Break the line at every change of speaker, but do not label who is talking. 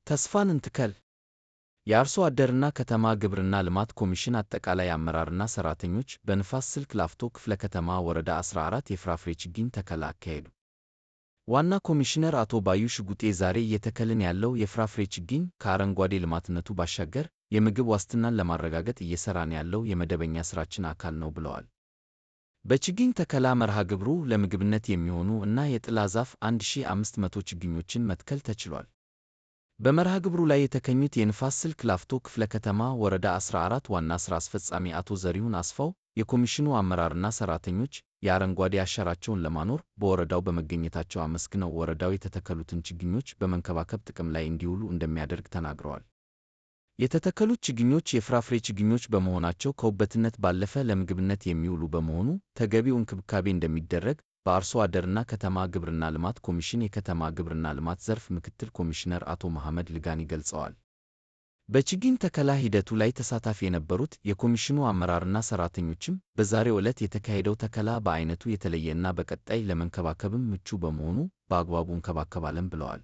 ተስፋን እንትከል የአርሶ አደርና ከተማ ግብርና ልማት ኮሚሽን አጠቃላይ አመራርና ሠራተኞች በንፋስ ስልክ ላፍቶ ክፍለ ከተማ ወረዳ 14 የፍራፍሬ ችግኝ ተከላ አካሄዱ። ዋና ኮሚሽነር አቶ ባዩ ሽጉጤ ዛሬ እየተከልን ያለው የፍራፍሬ ችግኝ ከአረንጓዴ ልማትነቱ ባሻገር የምግብ ዋስትናን ለማረጋገጥ እየሰራን ያለው የመደበኛ ሥራችን አካል ነው ብለዋል። በችግኝ ተከላ መርሃ ግብሩ ለምግብነት የሚሆኑ እና የጥላ ዛፍ 1500 ችግኞችን መትከል ተችሏል። በመርሃ ግብሩ ላይ የተገኙት የንፋስ ስልክ ላፍቶ ክፍለ ከተማ ወረዳ 14 ዋና ሥራ አስፈጻሚ አቶ ዘሪሁን አስፋው የኮሚሽኑ አመራርና ሠራተኞች የአረንጓዴ አሻራቸውን ለማኖር በወረዳው በመገኘታቸው አመስግነው ወረዳው የተተከሉትን ችግኞች በመንከባከብ ጥቅም ላይ እንዲውሉ እንደሚያደርግ ተናግረዋል። የተተከሉት ችግኞች የፍራፍሬ ችግኞች በመሆናቸው ከውበትነት ባለፈ ለምግብነት የሚውሉ በመሆኑ ተገቢው እንክብካቤ እንደሚደረግ በአርሶ አደርና ከተማ ግብርና ልማት ኮሚሽን የከተማ ግብርና ልማት ዘርፍ ምክትል ኮሚሽነር አቶ መሐመድ ልጋኒ ገልጸዋል። በችግኝ ተከላ ሂደቱ ላይ ተሳታፊ የነበሩት የኮሚሽኑ አመራርና ሠራተኞችም በዛሬው ዕለት የተካሄደው ተከላ በአይነቱ የተለየና በቀጣይ ለመንከባከብም ምቹ በመሆኑ በአግባቡ እንከባከባለን ብለዋል።